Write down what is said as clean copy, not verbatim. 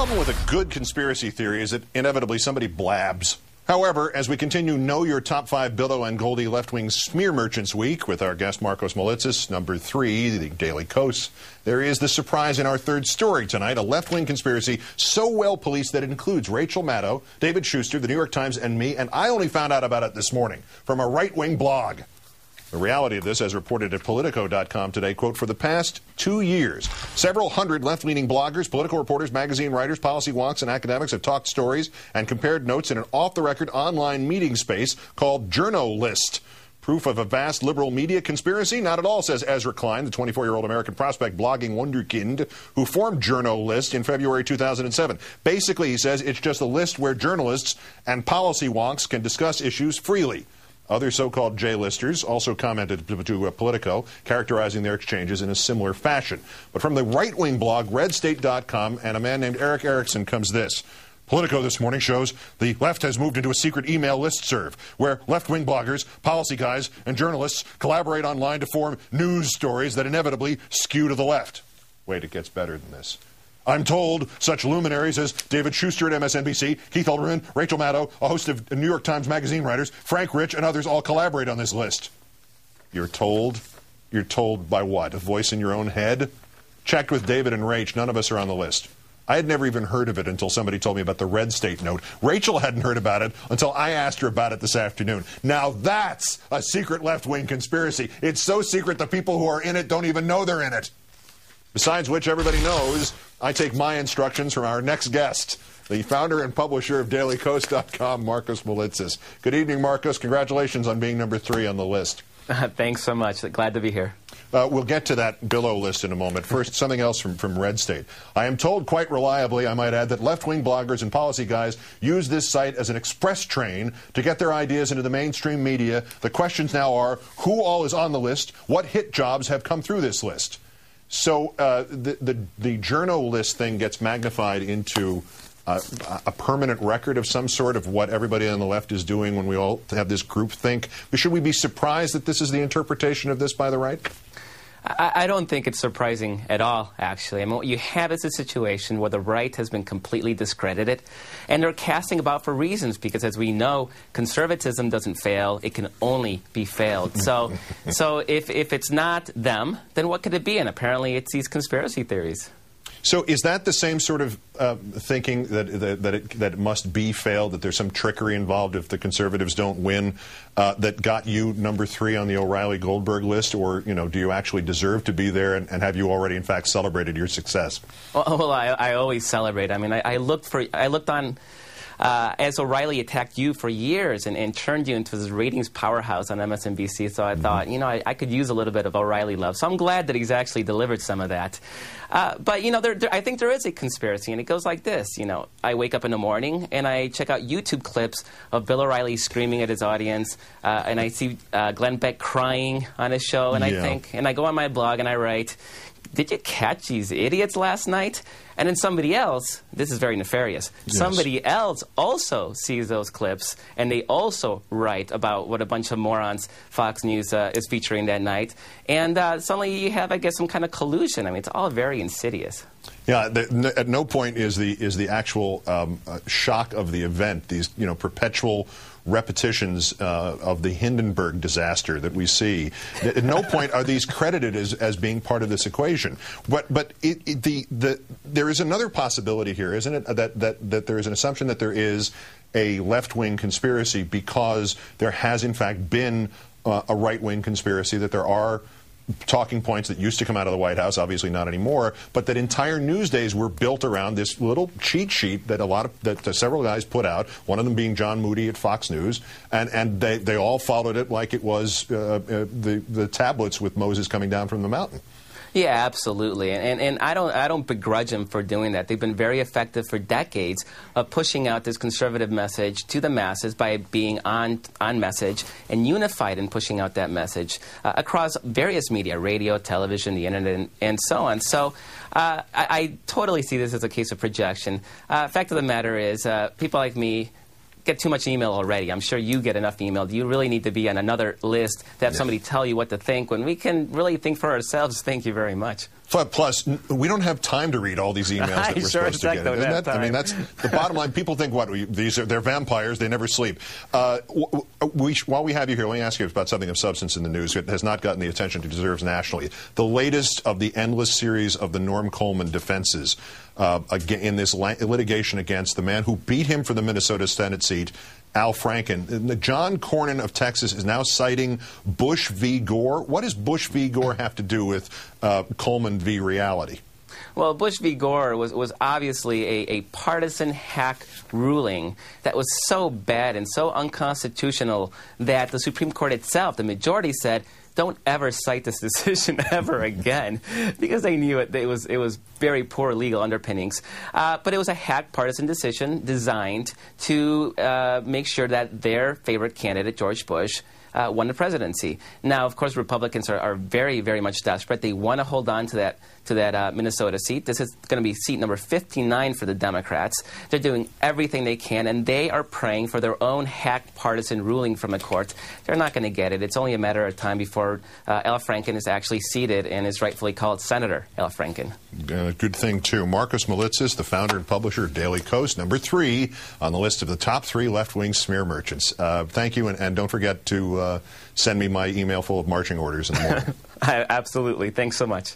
problem with a good conspiracy theory is that inevitably somebody blabs. However, as we continue Know Your Top 5 Billo and Goldie Left-Wing Smear Merchants Week with our guest Markos Moulitsas, number 3, the Daily Kos, there is the surprise in our third story tonight, a left-wing conspiracy so well policed that it includes Rachel Maddow, David Schuster, the New York Times, and me, and I only found out about it this morning from a right-wing blog. The reality of this, as reported at Politico.com today, quote, for the past 2 years, several hundred left-leaning bloggers, political reporters, magazine writers, policy wonks, and academics have talked stories and compared notes in an off-the-record online meeting space called Journalist. Proof of a vast liberal media conspiracy? Not at all, says Ezra Klein, the 24-year-old American prospect blogging wunderkind who formed Journalist in February 2007. Basically, he says, it's just a list where journalists and policy wonks can discuss issues freely. Other so-called J-listers also commented to Politico, characterizing their exchanges in a similar fashion. But from the right-wing blog, RedState.com, and a man named Eric Erickson comes this. Politico this morning shows the left has moved into a secret email listserv where left-wing bloggers, policy guys, and journalists collaborate online to form news stories that inevitably skew to the left. Wait, it gets better than this. I'm told such luminaries as David Schuster at MSNBC, Keith Olbermann, Rachel Maddow, a host of New York Times Magazine writers, Frank Rich, and others all collaborate on this list. You're told? You're told by what? A voice in your own head? Checked with David and Rach. None of us are on the list. I had never even heard of it until somebody told me about the Red State note. Rachel hadn't heard about it until I asked her about it this afternoon. Now that's a secret left-wing conspiracy. It's so secret the people who are in it don't even know they're in it. Besides which, everybody knows I take my instructions from our next guest, the founder and publisher of DailyKos.com, Markos Moulitsas. Good evening, Markos. Congratulations on being number 3 on the list. Thanks so much. Glad to be here. We'll get to that Billo list in a moment. First, something else from Red State. I am told quite reliably, I might add, that left-wing bloggers and policy guys use this site as an express train to get their ideas into the mainstream media. The questions now are, who all is on the list? What hit jobs have come through this list? So the journalist thing gets magnified into a permanent record of some sort of what everybody on the left is doing when we all have this groupthink. Should we be surprised that this is the interpretation of this by the right? I don't think it's surprising at all, actually. I mean, what you have is a situation where the right has been completely discredited, and they're casting about for reasons, because as we know, conservatism doesn't fail. It can only be failed. So if it's not them, then what could it be? And apparently it's these conspiracy theories. So is that the same sort of thinking that it must be failed, that there's some trickery involved if the conservatives don't win, that got you number 3 on the O'Reilly-Goldberg list? Or, you know, do you actually deserve to be there, and have you already, in fact, celebrated your success? Well, I always celebrate. I mean, I looked on... as O'Reilly attacked you for years and turned you into this ratings powerhouse on MSNBC, so I thought, you know, I could use a little bit of O'Reilly love. So I'm glad that he's actually delivered some of that. But, you know, I think there is a conspiracy, and it goes like this. You know, I wake up in the morning, and I check out YouTube clips of Bill O'Reilly screaming at his audience, and I see Glenn Beck crying on his show, and I think, and I go on my blog, and I write, did you catch these idiots last night? And then somebody else, this is very nefarious, somebody else also sees those clips, and they also write about what a bunch of morons Fox News is featuring that night. And suddenly you have, I guess, some kind of collusion. I mean, it's all very insidious. Yeah, at no point is the actual shock of the event, these, you know, perpetual repetitions of the Hindenburg disaster that we see. At no point are these credited as being part of this equation. But there is another possibility here, isn't it? That there is an assumption that there is a left-wing conspiracy because there has in fact been a right-wing conspiracy, that there are talking points that used to come out of the White House, obviously not anymore, but that entire news days were built around this little cheat sheet that several guys put out, one of them being John Moody at Fox News, and they all followed it like it was the tablets with Moses coming down from the mountain. Yeah, absolutely, and I don't begrudge them for doing that. They've been very effective for decades of pushing out this conservative message to the masses by being on message and unified in pushing out that message across various media, radio, television, the internet, and so on. So I totally see this as a case of projection. Fact of the matter is, people like me get too much email already. I'm sure you get enough email. Do you really need to be on another list to have somebody tell you what to think when we can really think for ourselves? Thank you very much. Plus, we don't have time to read all these emails that we're supposed to get. Isn't that? I mean, that's the bottom line. People think, they're vampires. They never sleep. While we have you here, let me ask you about something of substance in the news. It has not gotten the attention it deserves nationally. The latest of the endless series of the Norm Coleman defenses in this litigation against the man who beat him for the Minnesota Senate seat, Al Franken. John Cornyn of Texas is now citing Bush v. Gore. What does Bush v. Gore have to do with Coleman v. reality? Well, Bush v. Gore was obviously a partisan hack ruling that was so bad and so unconstitutional that the Supreme Court itself, the majority, said, don't ever cite this decision ever again, because they knew it was very poor legal underpinnings. But it was a hack partisan decision designed to make sure that their favorite candidate, George Bush, won the presidency. Now, of course, Republicans are very, very much desperate. They want to hold on to that Minnesota seat. This is going to be seat number 59 for the Democrats. They're doing everything they can, and they are praying for their own hack partisan ruling from the courts. They're not going to get it. It's only a matter of time before Al Franken is actually seated and is rightfully called Senator Al Franken. Good thing, too. Marcos Molitzis, the founder and publisher of Daily Kos, number 3 on the list of the top 3 left-wing smear merchants. Thank you, and don't forget to send me my email full of marching orders in the morning. Absolutely. Thanks so much.